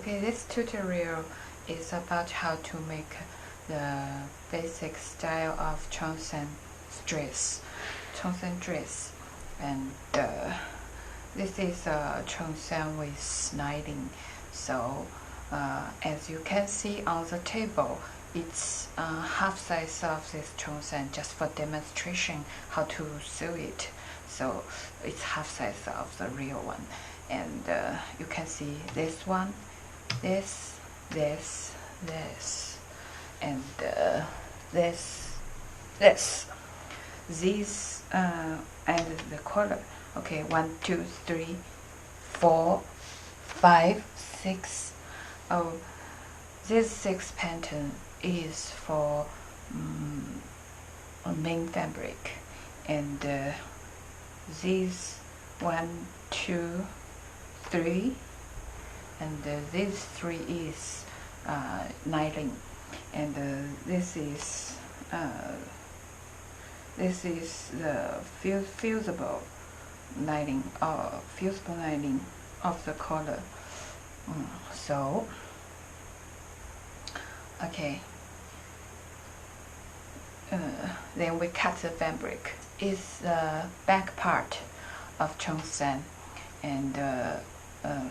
Okay, this tutorial is about how to make the basic style of Cheongsam dress. And this is a Cheongsam with lining. So as you can see on the table, it's half size of this Cheongsam just for demonstration how to sew it. So it's half size of the real one. And you can see this one, this, and this. These and the color. Okay, 1, 2, 3, 4, 5, 6. Oh, this 6 pattern is for main fabric, and these 1, 2, 3, and these 3 is lining, and this is the fusible lining of the color. So okay, then we cut the fabric. Is the back part of Cheongsam, and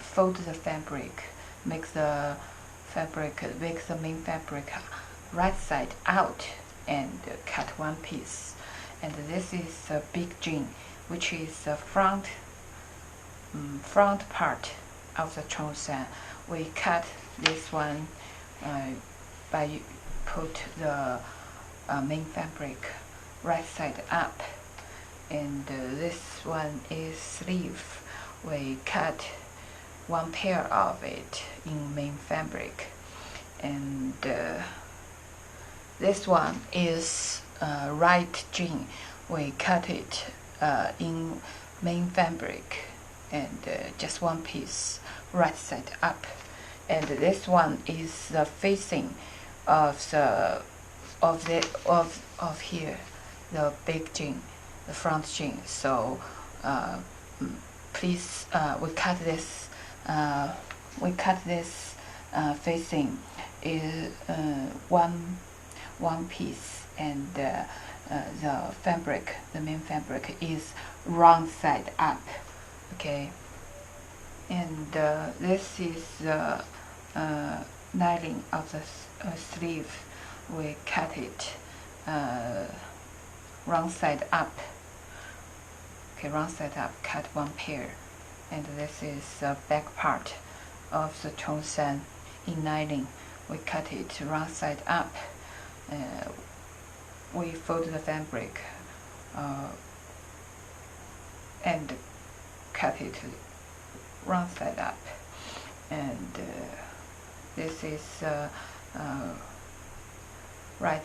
fold the fabric, make the main fabric right side out, and cut one piece. And this is a big jean, which is the front part of the Cheongsam. We cut this one by put the main fabric right side up, and this one is sleeve. We cut one pair of it in main fabric, and this one is right jean. We cut it in main fabric, and just one piece right side up. And this one is the facing of here, the big jean, the front jean. So please, we cut this facing is one piece, and the main fabric is wrong side up. Okay, and this is the lining of the sleeve. We cut it wrong side up. Okay, wrong side up, cut one pair. And this is the back part of the Cheongsam in lining. We cut it wrong side up. We fold the fabric and cut it wrong side up. And this is right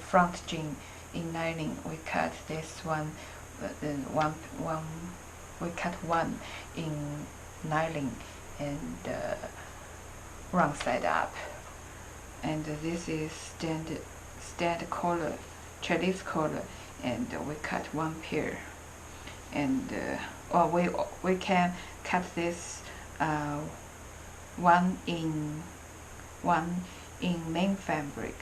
front jean in lining. We cut this one, we cut one in lining, and wrong side up. And this is stand collar, Chinese collar, and we cut one pair. And or we can cut this one in main fabric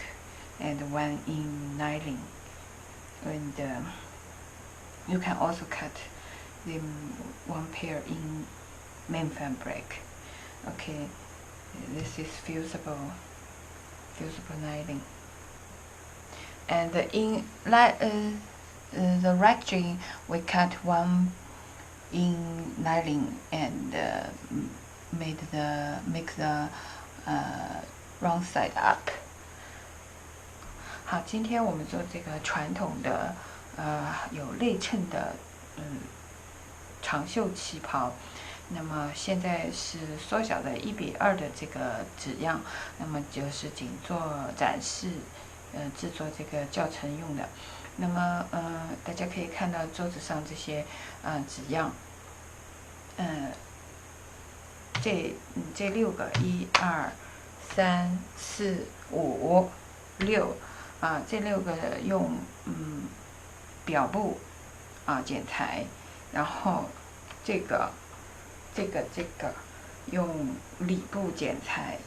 and one in lining, and you can also cut them one pair in main fabric. Okay, this is fusible lining. And in the right jean, we cut one in lining and make the wrong side up. 好，今天我们做这个传统的有内衬的长袖旗袍。那么现在是缩小的1:2的这个纸样，那么就是仅做展示，制作这个教程用的。那么大家可以看到桌子上这些纸样，这6个，1、2、3、4、5、6这6个用表布剪裁，然后这个用里布剪裁，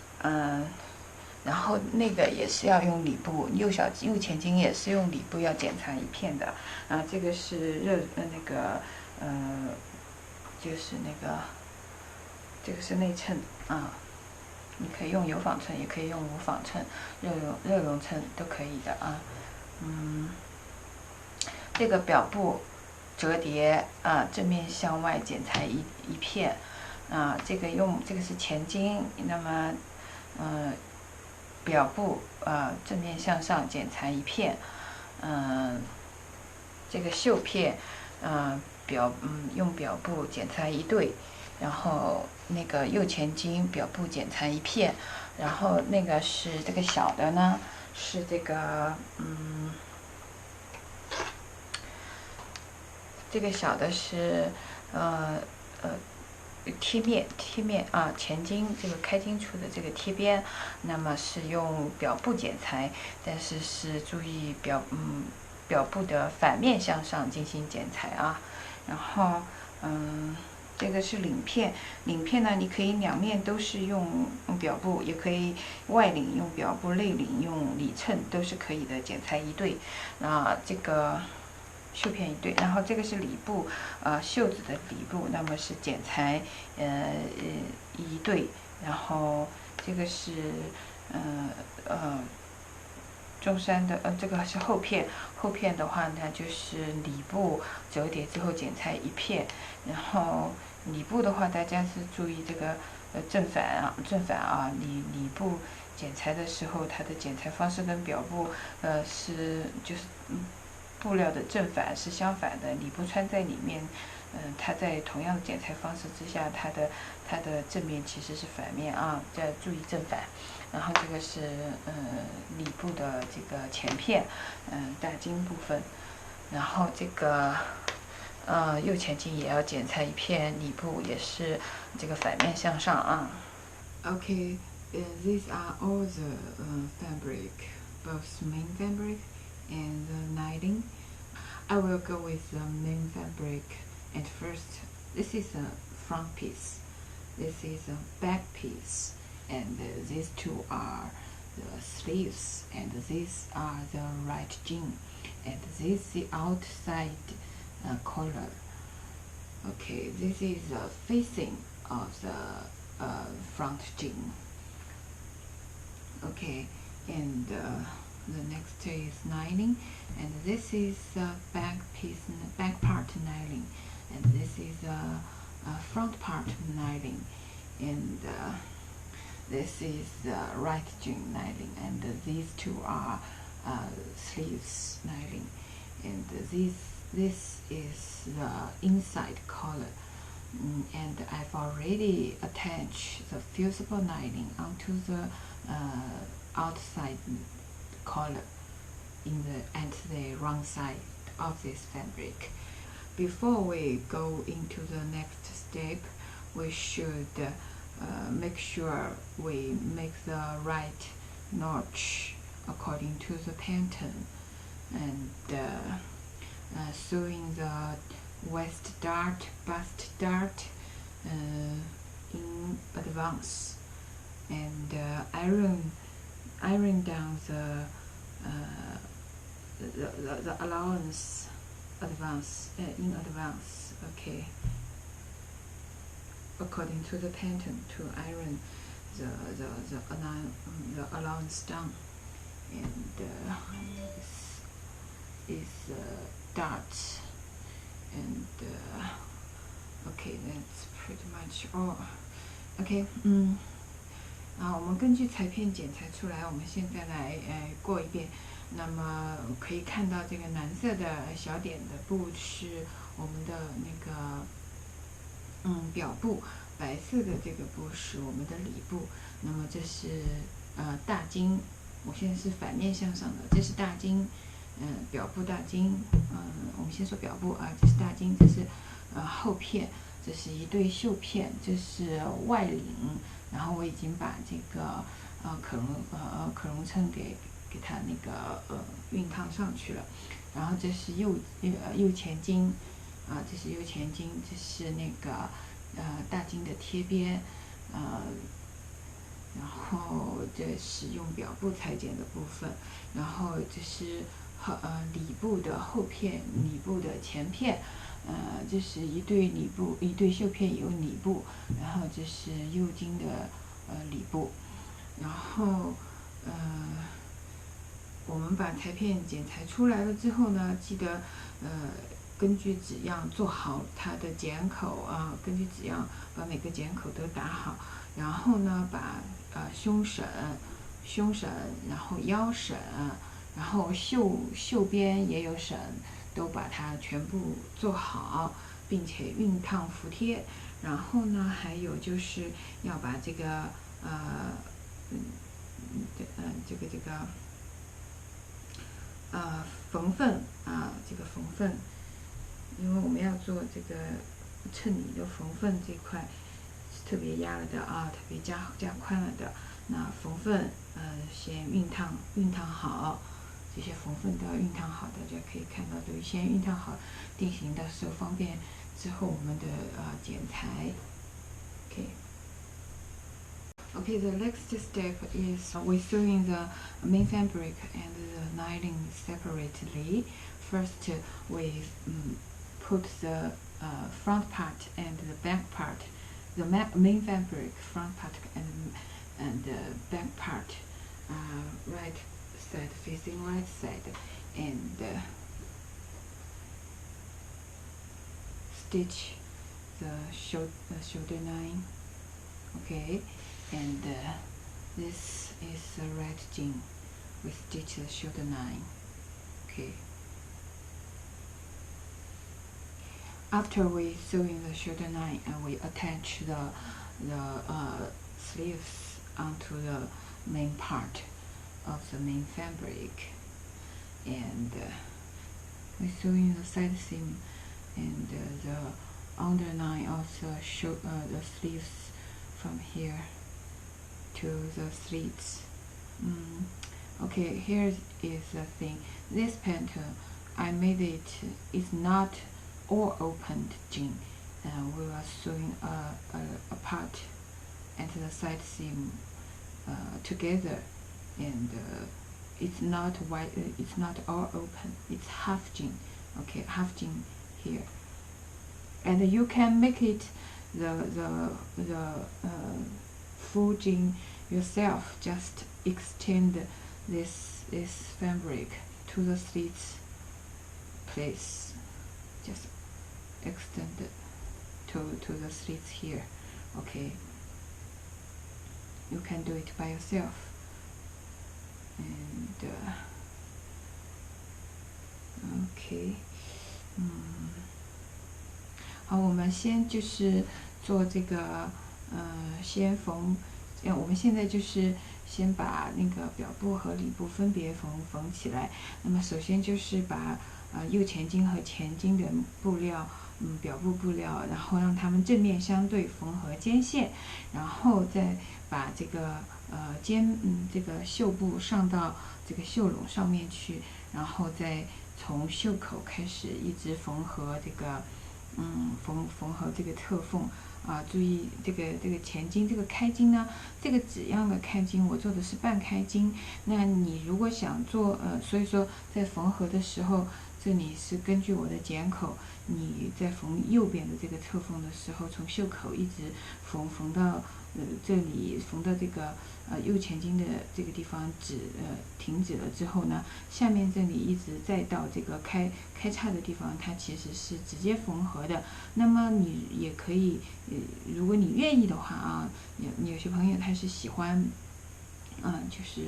然后那个也是要用里布，右前襟也是用里布要剪裁一片的。这个是就是这个是内衬你可以用有纺衬，也可以用无纺衬、热绒衬都可以的这个表布折叠正面向外剪裁一片这个是前襟，那么表布正面向上剪裁一片，这个袖片用表布剪裁一对，然后那个右前襟表布剪裁一片，然后那个是这个小的呢，是这个这个小的是贴面前襟这个开襟处的这个贴边，那么是用表布剪裁，但是注意表布的反面向上进行剪裁然后这个是领片呢，你可以两面都是用表布，也可以外领用表布，内领用里衬都是可以的，剪裁一对。这个袖片一对，然后这个是里布，袖子的里布，那么是剪裁一对，然后这个是中山的这个是后片的话呢，就是里布折叠之后剪裁一片，然后里布的话，大家是注意这个正反里布剪裁的时候，它的剪裁方式跟表布就是布料的正反是相反的，里布穿在里面，它在同样的剪裁方式之下，它的正面其实是反面要注意正反。然后这个是里布的这个前片，大襟部分，然后这个右前襟也要剪裁一片，里布也是这个反面向上Okay, these are all the fabric, both main fabric and the lining. I will go with the main fabric at first. This is a front piece, this is a back piece, and these two are the sleeves, and these are the right jean, and this is the outside collar. Okay, this is the facing of the front jean. Okay, and the next is lining, and this is back part lining, and this is front part lining, and this is right jean lining, and these two are sleeves lining, and this is the inside collar. And I've already attached the fusible lining onto the outside collar at the wrong side of this fabric. Before we go into the next step, we should make sure we make the right notch according to the pattern, and sewing the waist dart, bust dart in advance, and iron down the allowance in advance. Okay, according to the pattern, to iron the allowance down, and is darts, and okay, that's pretty much all. Okay, 我们根据裁片剪裁出来，我们现在来过一遍。那么可以看到这个蓝色的小点的布是我们的那个表布，白色的这个布是我们的里布。那么这是大襟，我现在是反面向上的，这是大襟，表布大襟，我们先说表布这是大襟，这是后片，这是一对袖片，这是外领，然后我已经把这个可绒衬给它那个熨烫上去了，然后这是右前襟，这是右前襟，这是那个大襟的贴边，然后这是用表布裁剪的部分，然后这是里布的后片，里布的前片，这是一对里布，一对绣片有里布，然后这是右襟的里布，然后我们把裁片剪裁出来了之后呢，记得根据纸样做好它的剪口啊，根据纸样把每个剪口都打好，然后呢把胸审，然后腰审，然后袖边也有审，都把它全部做好，并且熨烫服帖。然后呢，还有就是要把这个缝缝这个缝缝，因为我们要做这个衬里的缝缝这块是特别压了的特别加宽了的。那缝缝先熨烫好，这些缝缝都要熨烫好，大家可以看到都先熨烫好，定型的时候方便之后我们的剪裁。Okay, the next step is we sewing the main fabric and the lining separately. First, we put the front part and the back part, the main fabric front part and the back part, right side facing right side, and stitch the shoulder line. Okay. And this is the right jean. We stitch the shoulder line. Okay. After we sewing the shoulder line, and we attach the sleeves onto the main part of the main fabric, and we sewing the side seam and the underline of the sleeves from here to the slits. Okay, here is the thing. This pattern, I made it. It's not all opened jean. We are sewing a part and the side seam together, and it's not wide. It's not all open. It's half jean. Okay, half jean here, and you can make it the full jean yourself. Just extend this fabric to the slits place. Just extend it to the slits here. Okay, you can do it by yourself. And okay. 好，我们先就是做这个先缝，我们现在就是先把那个表布和里布分别缝起来。那么首先就是把右前襟和前襟的布料，表布布料，然后让它们正面相对，缝合肩线，然后再把这个这个袖布上到这个袖笼上面去，然后再从袖口开始一直缝合这个缝合这个侧缝。注意这个前襟这个开襟呢，这个纸样的开襟我做的是半开襟。那你如果想做所以说在缝合的时候，这里是根据我的剪口，你在缝右边的这个侧缝的时候，从袖口一直缝到这里，缝到这个右前襟的这个地方停止了之后呢，下面这里一直再到这个开叉的地方，它其实是直接缝合的。那么你也可以，如果你愿意的话有些朋友他是喜欢，就是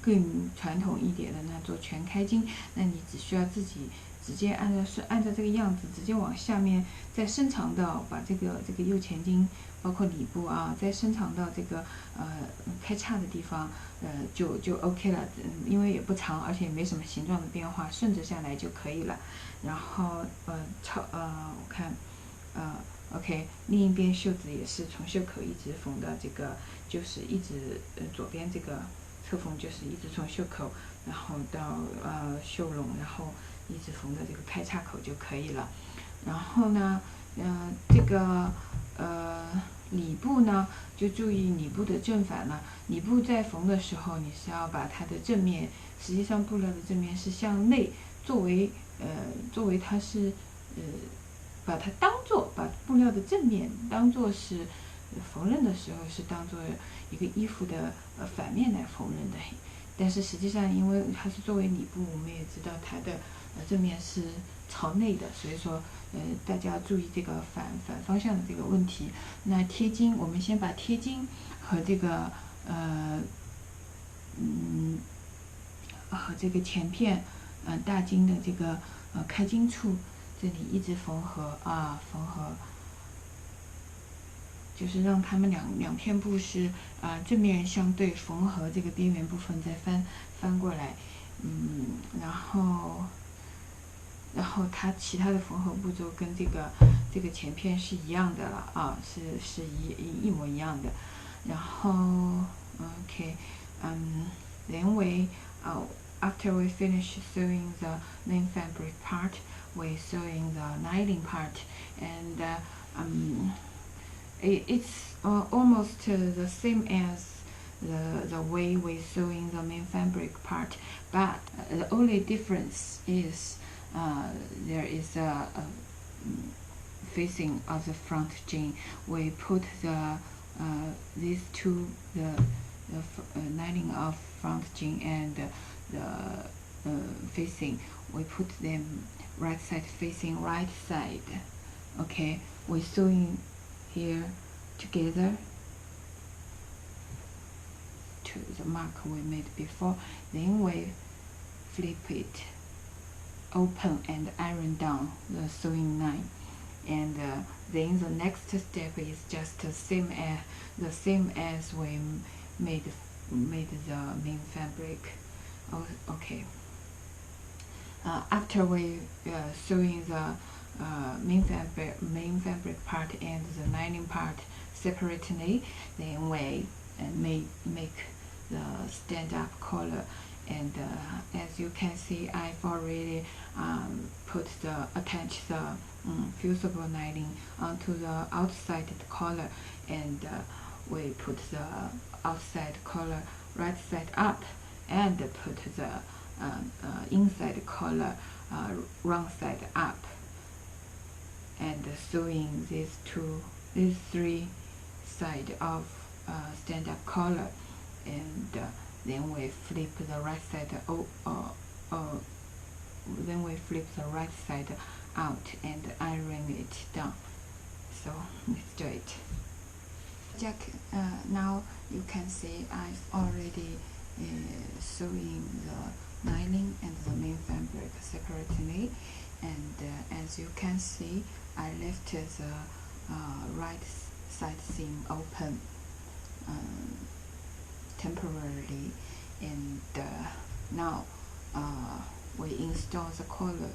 更传统一点的呢，做全开襟，那你只需要自己直接按照这个样子，直接往下面再伸长到把这个右前襟，包括里部再伸长到这个开叉的地方，就 OK 了，因为也不长，而且也没什么形状的变化，顺着下来就可以了。然后我看OK， 另一边袖子也是从袖口一直缝到这个，就是一直左边这个侧缝就是一直从袖口，然后到袖笼，然后一直缝到这个开叉口就可以了。然后呢，这个里部呢，就注意里部的正反了。里部在缝的时候，你是要把它的正面，实际上布料的正面是向内，作为它是把它把布料的正面当做是缝纫的时候是当做一个衣服的反面来缝纫的。但是实际上，因为它是作为里部，我们也知道它的正面是朝内的，所以说大家要注意这个反方向的这个问题。那贴金，我们先把贴金和这个和这个前片大襟的这个开襟处这里一直缝合缝合，就是让它们两片布是正面相对缝合这个边缘部分，再翻过来，然后它其他的缝合步骤跟这个前片是一样的了是一模一样的。然后 then after we finish sewing the main fabric part, we sewing the lining part, and it's almost the same as the way we sewing the main fabric part, but the only difference is there is a facing of the front jean. We put these two, the lining of front jean and the facing, we put them right side facing right side. Okay, we sewing here together to the mark we made before. Then we flip it open and iron down the sewing line, and then the next step is just the same as we made the main fabric. Okay. After we sewing the main fabric part and the lining part separately, then we make the stand-up collar. And as you can see, I've already attached the fusible lining onto the outside collar, and we put the outside collar right side up, and put the inside collar wrong side up, and sewing these three sides of stand-up collar, and then we flip the right side out and iron it down. So let's do it. Now you can see I've already sewing the lining and the main fabric separately, and as you can see, I left the right side seam open temporarily, and now we install the collar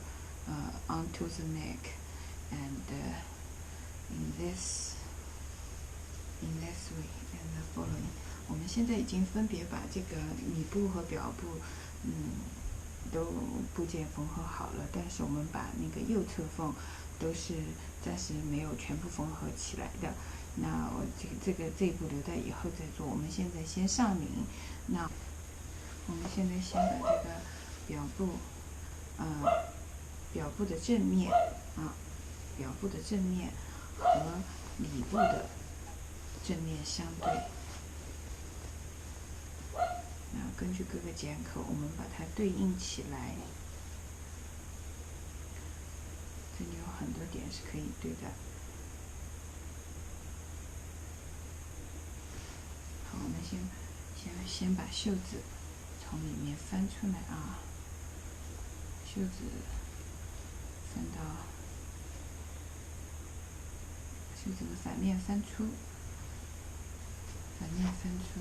onto the neck, and in this way and the following. 我们现在已经分别把这个里部和表部都部件缝合好了，但是我们把那个右侧缝都是暂时没有全部缝合起来的。那我这一步留在以后再做。我们现在先上领。那我们现在先把这个表部的正面和里部的正面相对。那根据各个剪口，我们把它对应起来。这里有很多点是可以对的。好，我们先把袖子从里面翻出来袖子翻到袖子的反面翻出，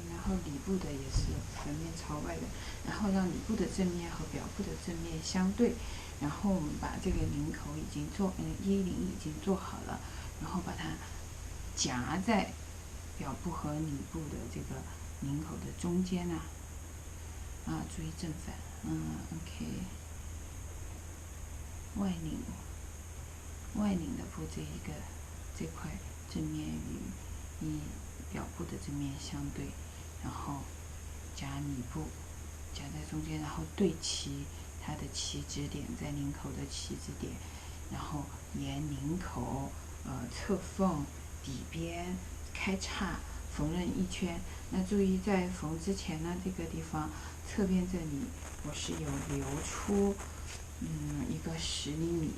然后里部的也是反面朝外的，然后让里部的正面和表部的正面相对，然后我们把这个领口衣领已经做好了，然后把它夹在表部和里部的这个领口的中间注意正反，OK。外领的布这块正面与与表布的正面相对，然后夹里布，夹在中间，然后对齐它的起止点，在领口的起止点，然后沿领口、侧缝、底边开叉缝纫一圈。那注意在缝之前呢，这个地方侧边这里我是有留出一个10厘米。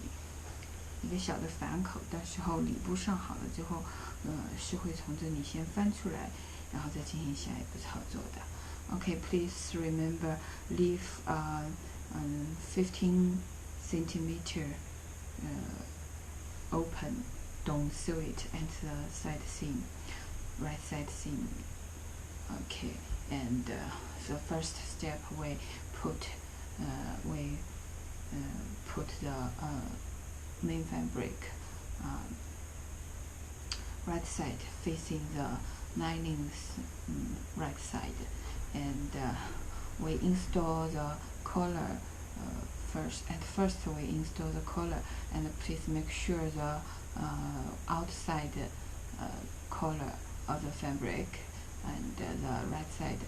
一个小的反口，到时候里布上好了之后，是会从这里先翻出来，然后再进行下一步操作的。Okay, please remember leave 15 centimeter open. Don't sew it at the side seam, right side seam. Okay, and the first step we put the main fabric right side facing the lining's right side, and we install the collar first. At first we install the collar, and please make sure the outside collar of the fabric and the right side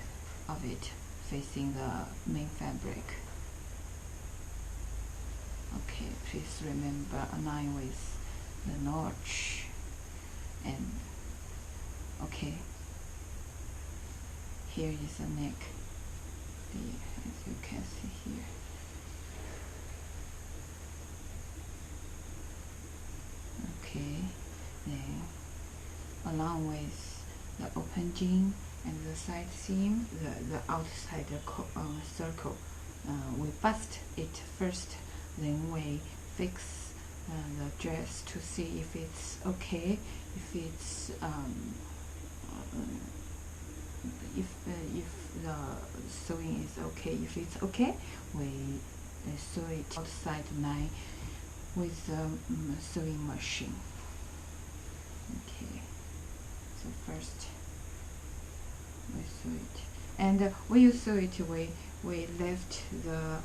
of it facing the main fabric. Okay, please remember align with the notch, and okay, here is the neck, as you can see here. Okay, then along with the open jean and the side seam, the outside circle, we bust it first. Then we fix the dress to see if it's okay, if it's if the sewing is okay. If it's okay, we sew it outside line with the sewing machine. Okay, so first we sew it, and when you sew it, we left the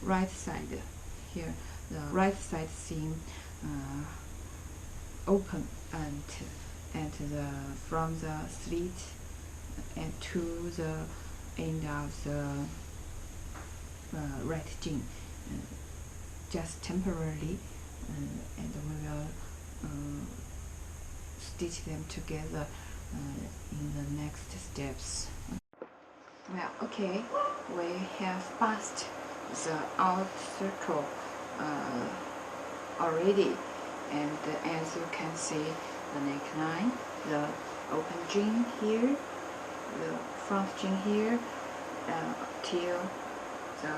right side here, the right side seam open, and from the slit and to the end of the right jean, just temporarily, and we will stitch them together in the next steps. Well, okay, we have bust the out circle already, and as you can see, the neckline, the open jean here, the front jean here, till the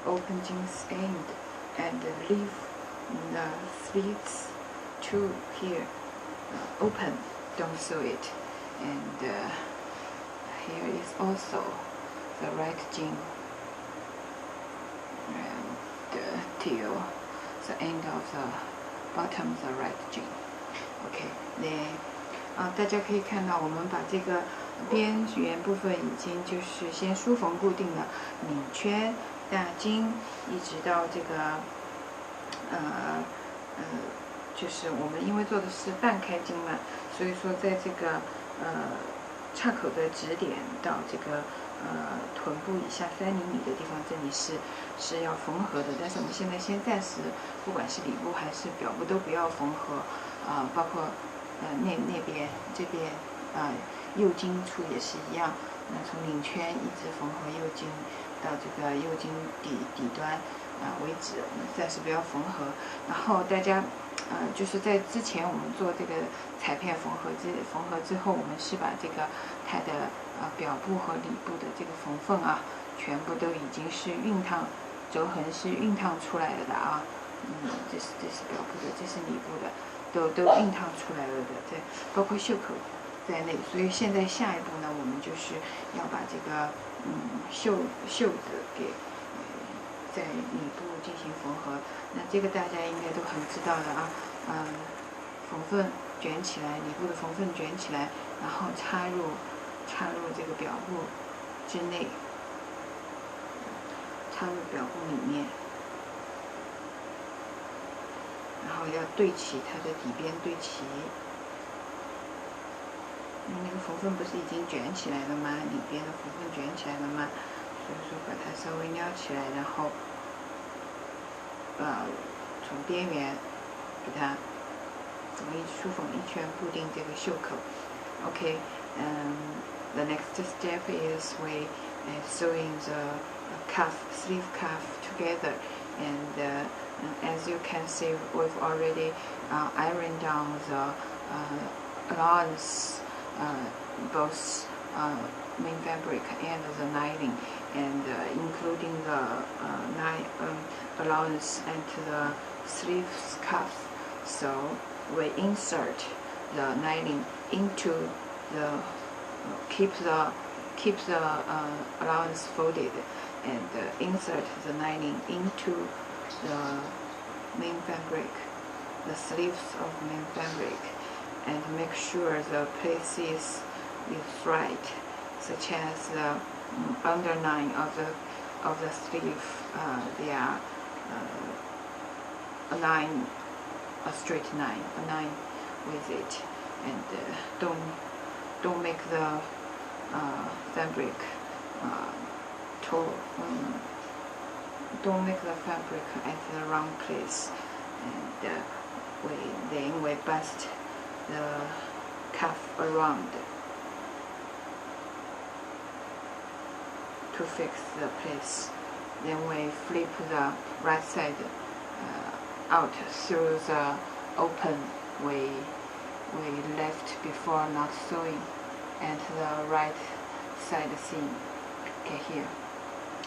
open jeans end, and leave the slits to here open, don't sew it. And here is also the right jean, and till the end of the bottom the right jean. Okay, then 大家可以看到，我们把这个边缘部分已经就是先梳缝固定了，领圈、大襟，一直到这个就是我们因为做的是半开襟嘛，所以说在这个叉口的指点到这个臀部以下3厘米的地方，这里是要缝合的。但是我们现在先暂时，不管是里部还是表部都不要缝合，包括那边这边右襟处也是一样。那从领圈一直缝合右襟到这个右襟底端为止，我们暂时不要缝合。然后大家就是在之前我们做这个裁片缝合之后，我们是把这个它的表部和里部的这个缝缝全部都已经是熨烫，轴痕是熨烫出来了的这是表部的，这是里部的，都熨烫出来了的，包括袖口在内。所以现在下一步呢，我们就是要把这个袖子给在里部进行缝合。那这个大家应该都很知道的缝缝卷起来，里部的缝缝卷起来，然后插入这个表部之内，插入表部里面。然后要对齐它的底边对齐。那个缝缝不是已经卷起来了吗？里边的缝缝卷起来了吗？所以说把它稍微撩起来，然后从边缘给它梳缝一圈，固定这个袖口。Okay, the next step is we sewing the sleeve cuff together, and as you can see, we've already ironed down the allowance, both main fabric and the lining, and including the allowance and the sleeves cuff. So we insert the lining into the keep the allowance folded, and insert the lining into the main fabric, the sleeves of main fabric, and make sure the places is right, such as the underline of the sleeve, they are a straight line, align with it, and don't make the fabric don't make the fabric at the wrong place, and then we bust the cuff around to fix the place. Then we flip the right side out through the open we left before not sewing, and the right side seam. Okay, here.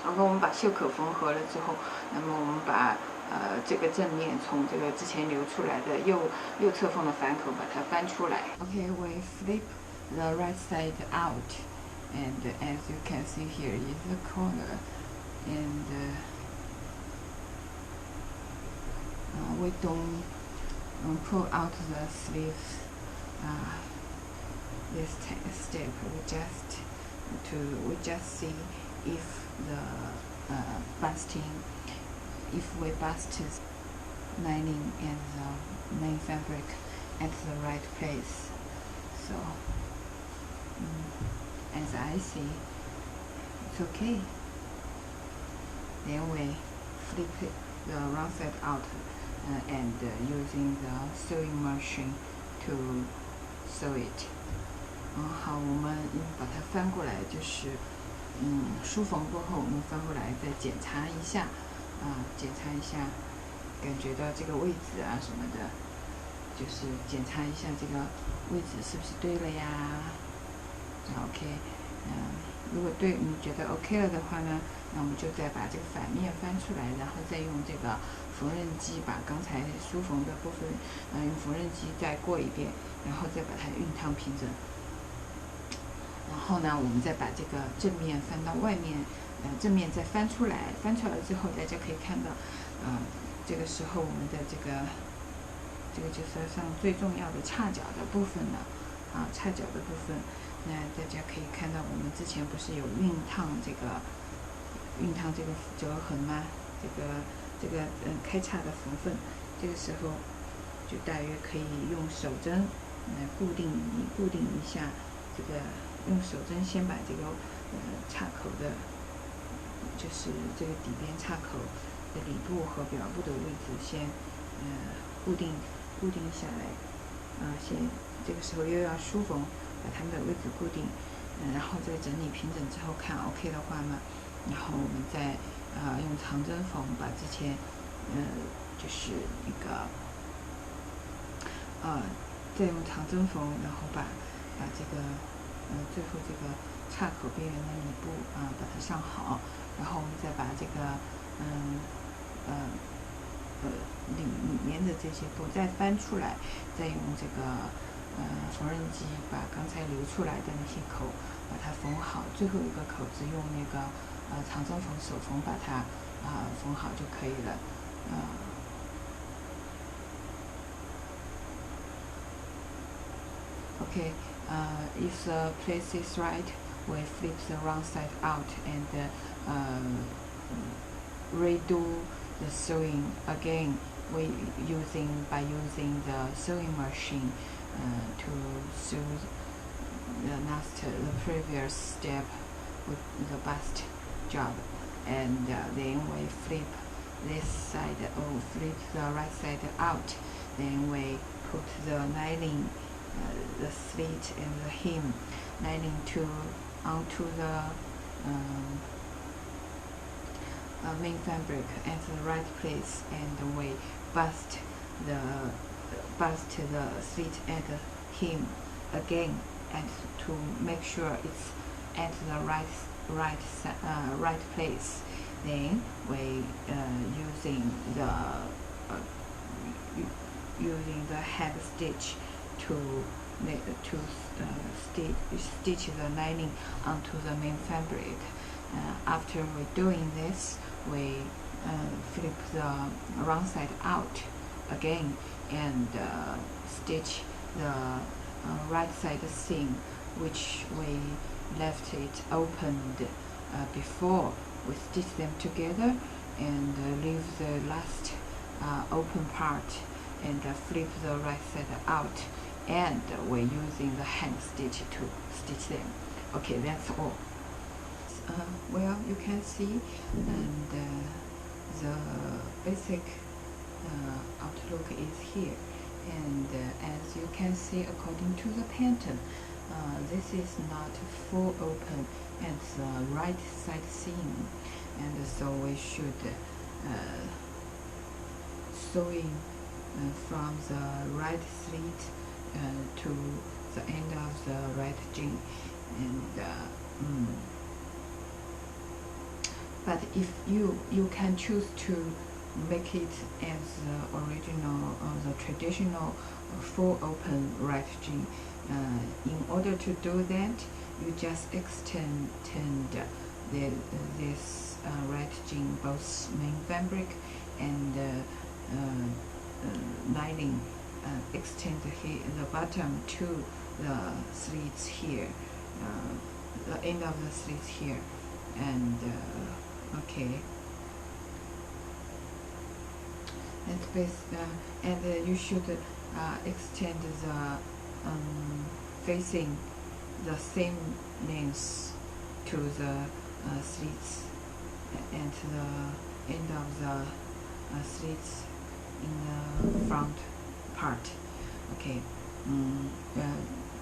然后我们把袖口缝合了之后，那么我们把这个正面从这个之前留出来的右侧缝的反口把它翻出来。Okay, we flip the right side out, and as you can see here is the corner, and we don't pull out the sleeves. This step we just see if the if we bust lining and the main fabric at the right place. So as I see, it's okay. Then we flip it, the wrong side out, and using the sewing machine to sew it. 好，我们把它翻过来，就是梳缝过后，我们翻过来再检查一下，检查一下，感觉到这个位置啊什么的，就是检查一下这个位置是不是对了呀？OK，如果对你觉得 OK 了的话呢，那我们就再把这个反面翻出来，然后再用这个缝纫机把刚才梳缝的部分，用缝纫机再过一遍，然后再把它熨烫平整。然后呢，我们再把这个正面翻到外面，正面再翻出来，翻出来之后，大家可以看到，这个时候我们的这个就是上最重要的叉脚的部分了，叉脚的部分，那大家可以看到我们之前不是有熨烫这个折痕吗？这个开叉的缝缝，这个时候就大约可以用手针来固定一下这个。用手针先把这个叉口的，就是这个底边叉口的里部和表部的位置先固定下来，先这个时候又要梳缝，把它们的位置固定，然后再整理平整之后看 OK 的话呢，然后我们再用长针缝把之前就是一个再用长针缝，然后把这个。最后这个叉口边缘的里部把它上好，然后我们再把这个里面的这些布再翻出来，再用这个缝纫机把刚才留出来的那些口把它缝好，最后一个口子用那个长针缝手缝把它缝好就可以了。Okay. If the place is right, we flip the wrong side out and redo the sewing again by using the sewing machine to sew the previous step with the bust job, and then we flip this side or flip the right side out. Then we put the lining, the slit and the hem lining onto the main fabric at the right place, and we bust the slit and the hem again, and to make sure it's at the right place. Then we using the head stitch to stitch the lining onto the main fabric. After we doing this, we flip the wrong side out again and stitch the right side seam, which we left it opened before. We stitch them together and leave the last open part and flip the right side out, and we're using the hand stitch to stitch them. Okay, that's all. Well, you can see, and the basic outlook is here, and as you can see, according to the pattern, this is not full open at the right side seam, and so we should sewing from the right slit to the end of the right jean, and but if you can choose to make it as the original or the traditional full open right jean. In order to do that, you just extend this right jean, both main fabric and lining, extend the bottom to the slits here, the end of the slits here, and okay. That's best, and you should extend the facing the same length to the slits and the end of the slits in the front part. Okay，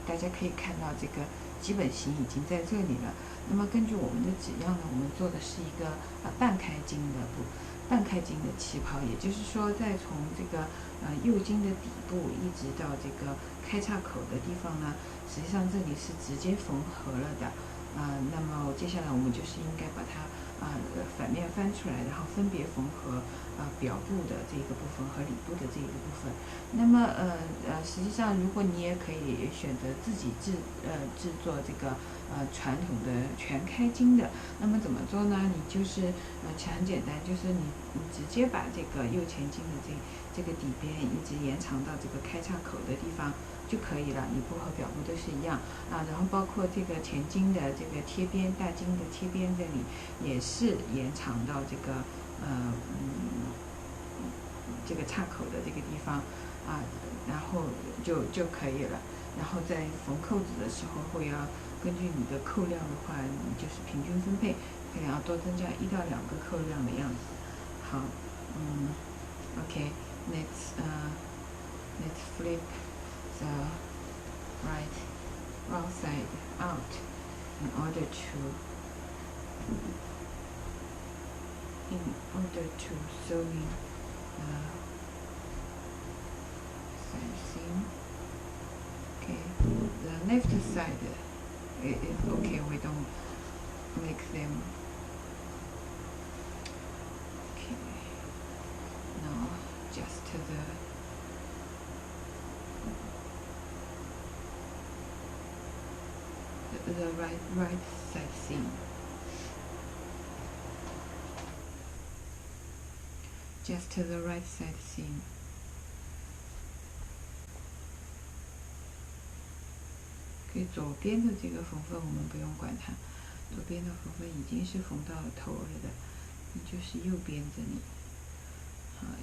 大家可以看到这个基本型已经在这里了。那么根据我们的指样呢，我们做的是一个半开襟的旗袍，也就是说，再从这个右襟的底部一直到这个开叉口的地方呢，实际上这里是直接缝合了的。那么接下来我们就是应该把它反面翻出来，然后分别缝合表部的这个部分和里部的这一个部分。那么实际上如果你也可以选择自己制作这个传统的全开襟的，那么怎么做呢？你就是很简单，就是你直接把这个右前襟的这个底边一直延长到这个开叉口的地方就可以了，里部和表部都是一样然后包括这个前襟的这个贴边，大襟的贴边这里也是延长到这个这个叉口的这个地方然后就可以了。然后在缝扣子的时候会要根据你的扣量的话，你就是平均分配，可能要多增加1到2个扣量的样子。好，OK， let's flip the wrong side out in order to sew in side seam. Okay, the left side is okay. We don't make them. Okay, now just the right side seam. Just to the right side seam. Okay, 左边的这个缝缝我们不用管它，左边的缝缝已经是缝到了头了的，你就是右边这里。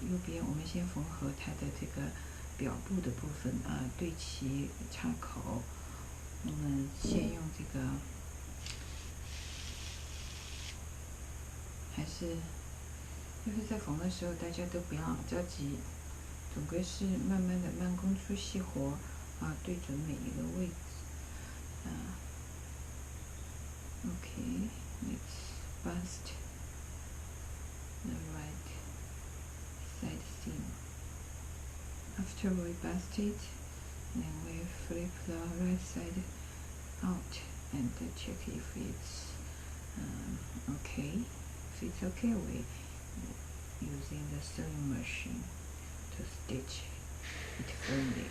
右边我们先缝合它的这个表布的部分对齐插口。我们先用这个，还是就是在缝的时候，大家都不要着急，总归是慢慢的慢工出细活对准每一个位置Okay, let's bust the right side seam. After we bust it, then we flip the right side out and check if it's okay. If it's okay, we using the sewing machine to stitch it firmly.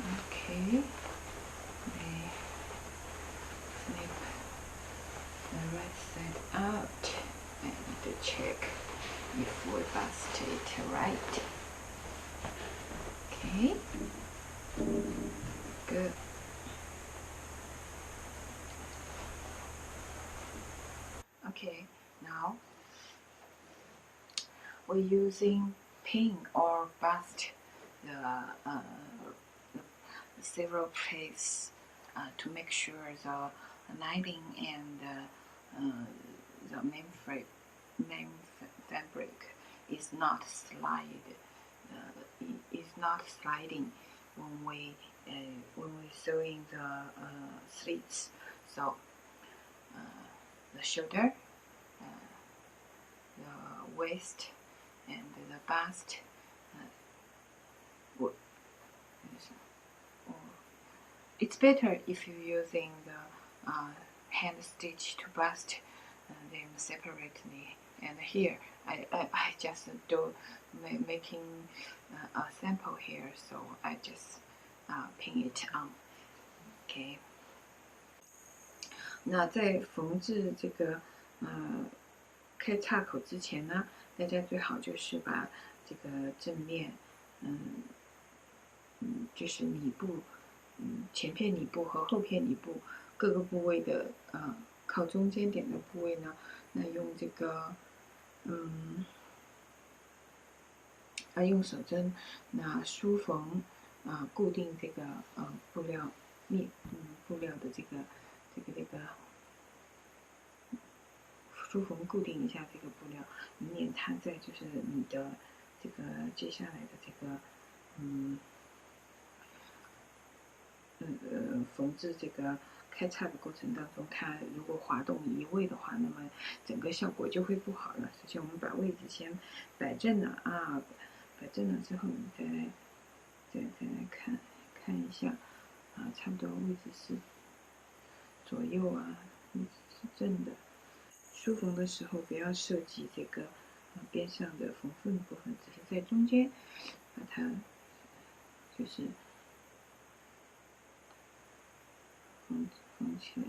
Okay, we flip the right side out and check if we bust it right. Okay, good. Okay, now we're using pin or bust the several places to make sure the lining and the main fabric is not sliding when we sewing the slits. So the shoulder, the waist, and the bust. It's better if you're using the hand stitch to bust them separately. And here, I just do making a sample here, so I just pin it on. Okay. 那在缝制这个开叉口之前呢，大家最好就是把这个正面，就是里部，前片里部和后片里部各个部位的靠中间点的部位呢，那用这个用手针那梳缝固定这个布料布料的这个梳缝固定一下这个布料，以免它在就是你的这个接下来的这个缝制这个开叉的过程当中，它如果滑动移位的话，那么整个效果就会不好了。首先我们把位置先摆正了摆正了之后，我们再来看一下差不多位置是左右位置是正的。梳缝的时候不要涉及这个边上的缝缝部分，只是在中间把它就是缝起来。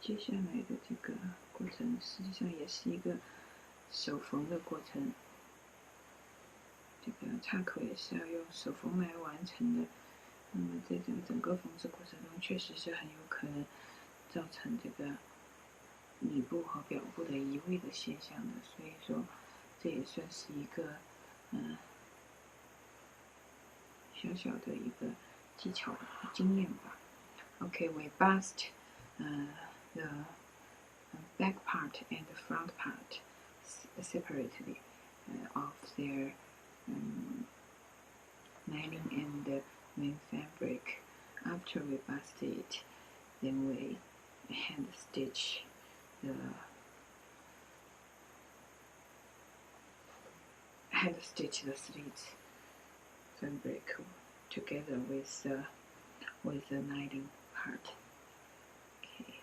接下来的这个过程实际上也是一个手缝的过程，这个叉口也是要用手缝来完成的。那么在整个缝制过程中，确实是很有可能造成这个里部和表部的移位的现象的，所以说这也算是一个小小的一个技巧经验吧。Okay, we bust the back part and the front part separately of their lining and the main fabric. After we bust it, then we hand stitch the slits fabric together with the lining part. Okay.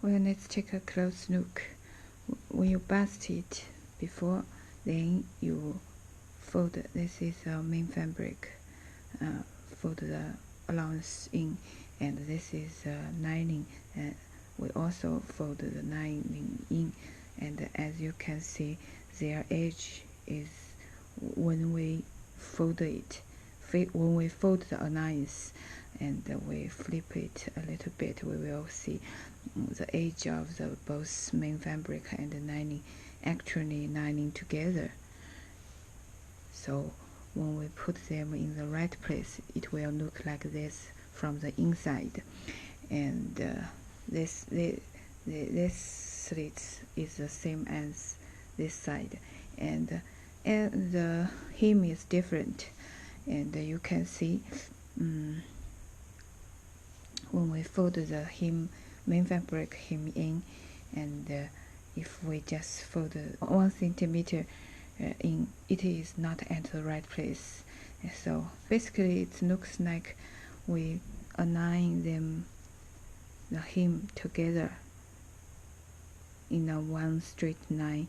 Well, let's take a close look. When you bust it before, then you fold. This is our main fabric. Fold the allowance in, and this is lining. We also fold the lining in, and as you can see, their edge is when we fold it, when we fold the lines and we flip it a little bit, we will see the edge of the both main fabric and the lining actually lining together. So when we put them in the right place, it will look like this from the inside. And this slit is the same as this side, and the hem is different. And you can see when we fold the hem, main fabric hem in, and if we just fold 1 centimeter in, it is not at the right place. So basically it looks like we align them, the hem together in a one straight line,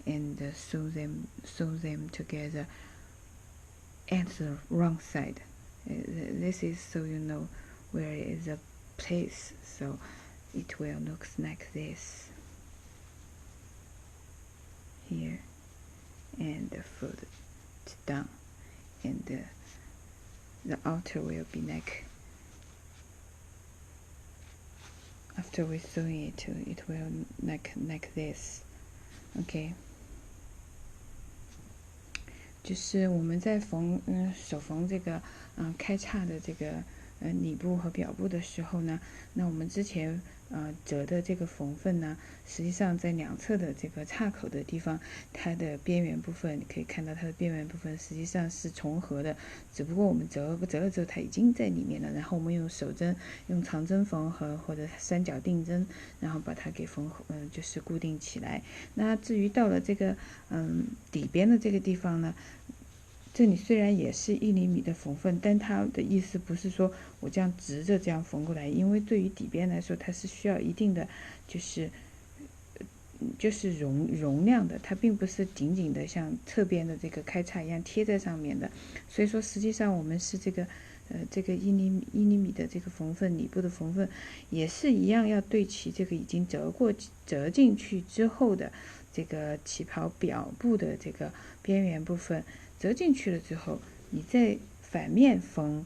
and sew them together at the wrong side. This is so you know where is the place, so it will look like this here, and fold it down, and the outer will be like, after we sewing it, it will like this. OK， 就是我们在手缝这个开叉的这个里部和表部的时候呢，那我们之前折的这个缝缝呢，实际上在两侧的这个叉口的地方，它的边缘部分，你可以看到它的边缘部分实际上是重合的，只不过我们折了之后它已经在里面了，然后我们用手针、用长针缝合或者三角定针，然后把它给就是固定起来。那至于到了这个底边的这个地方呢，这里虽然也是1厘米的缝缝，但它的意思不是说我这样直着这样缝过来，因为对于底边来说，它是需要一定的就是容量的，它并不是紧紧的像侧边的这个开叉一样贴在上面的。所以说实际上我们是这个1厘米的这个缝缝，里部的缝缝也是一样，要对齐这个已经折进去之后的这个旗袍表部的这个边缘部分。折进去了之后，你再反面缝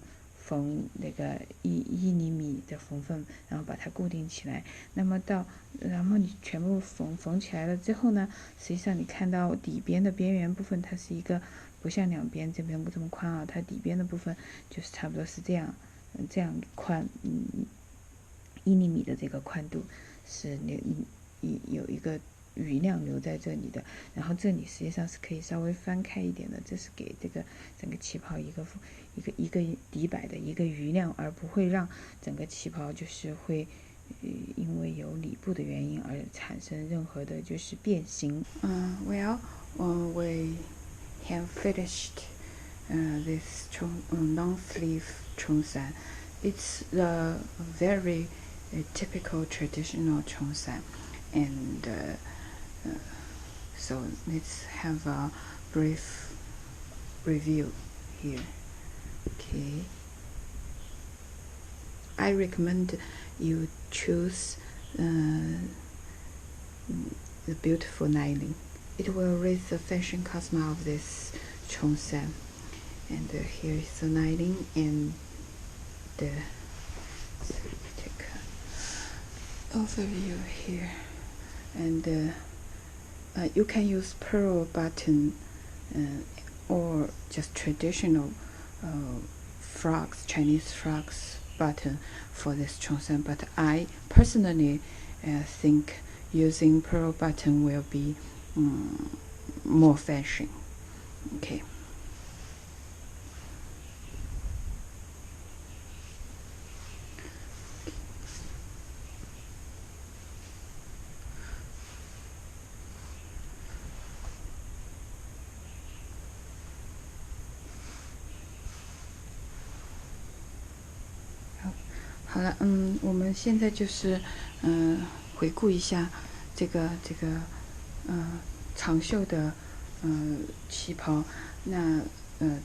那个1厘米的缝缝，然后把它固定起来。然后你全部缝起来了之后呢，实际上你看到底边的边缘部分，它是一个不像两边这边不这么宽啊，它底边的部分就是差不多是这样宽，1厘米的这个宽度是有一个余量留在这里的，然后这里实际上是可以稍微翻开一点的，这是给这个整个旗袍一个底摆的一个余量，而不会让整个旗袍就是会因为有里部的原因而产生任何的就是变形。Well, we have finished this long sleeve cheongsam. It's the very typical traditional cheongsam, and so let's have a brief review here. Okay, I recommend you choose the beautiful lining. It will raise the fashion cosmo of this cheongsam. And here is the lining, and take an overview here. And you can use pearl button or just traditional Chinese frogs button for this cheongsam, but I personally think using pearl button will be more fashion. Okay.好了，我们现在就是回顾一下这个长袖的旗袍。那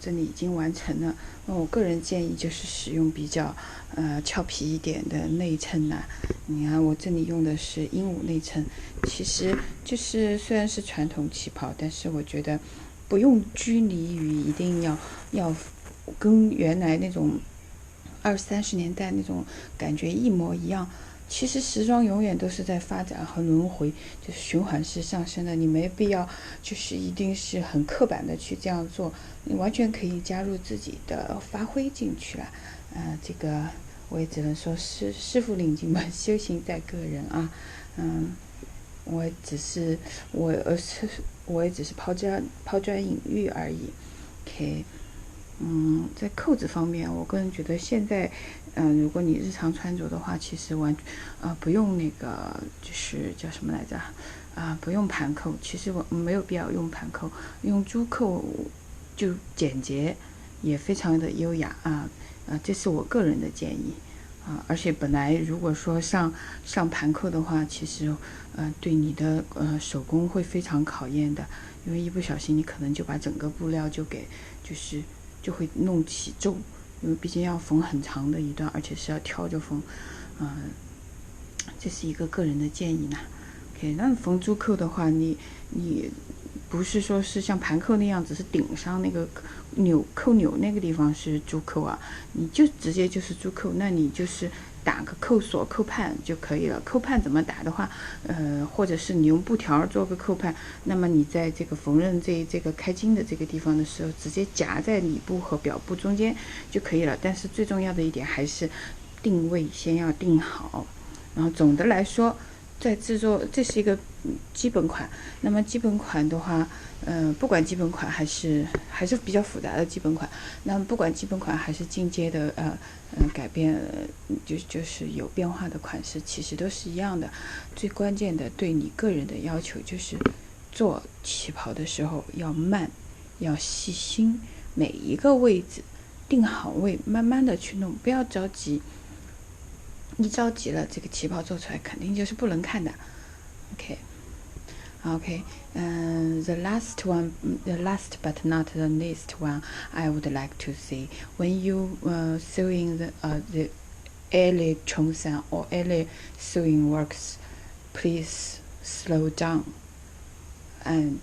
这里已经完成了。那我个人建议就是使用比较俏皮一点的内衬啦。你看我这里用的是鹦鹉内衬，其实就是虽然是传统旗袍，但是我觉得不用拘泥于一定要跟原来那种20-30年代那种感觉一模一样。其实时装永远都是在发展和轮回，就是循环式上升的。你没必要就是一定是很刻板的去这样做，你完全可以加入自己的发挥进去了。这个我也只能说师傅领进门，修行在个人啊。我也只是抛砖引玉而已。OK。在扣子方面，我个人觉得现在，如果你日常穿着的话，其实不用那个就是叫什么来着，不用盘扣，其实我没有必要用盘扣，用珠扣就简洁，也非常的优雅这是我个人的建议而且本来如果说上盘扣的话，其实对你的手工会非常考验的，因为一不小心你可能就把整个布料就会弄起皱，因为毕竟要缝很长的一段，而且是要挑着缝，这是一个个人的建议呢。OK， 那缝珠扣的话，你不是说是像盘扣那样，只是顶上那个扣钮那个地方是珠扣你就直接就是珠扣，那你就是打个扣锁、扣判就可以了。扣判怎么打的话，或者是你用布条做个扣判，那么你在这个缝纫这个开襟的这个地方的时候，直接夹在里部和表部中间就可以了。但是最重要的一点还是定位先要定好。然后总的来说，在制作这是一个基本款。那么基本款的话，不管基本款还是比较复杂的基本款，那么不管基本款还是进阶的改变，就是有变化的款式，其实都是一样的。最关键的对你个人的要求就是做旗袍的时候要慢，要细心，每一个位置定好位，慢慢的去弄，不要着急。一着急了，这个旗袍做出来肯定就是不能看的。Okay. The last but not the least one, I would like to say, when you sewing the early cheongsam or early sewing works, please slow down, and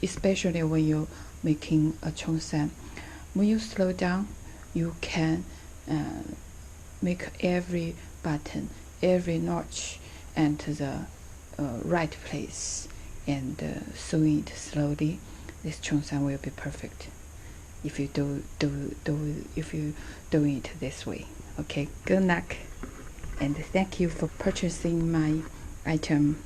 especially when you're making a cheongsam. When you slow down, you can make every button, every notch enter the right place, and sewing it slowly. This cheongsam will be perfect if you do it this way. Okay, good luck, and thank you for purchasing my item.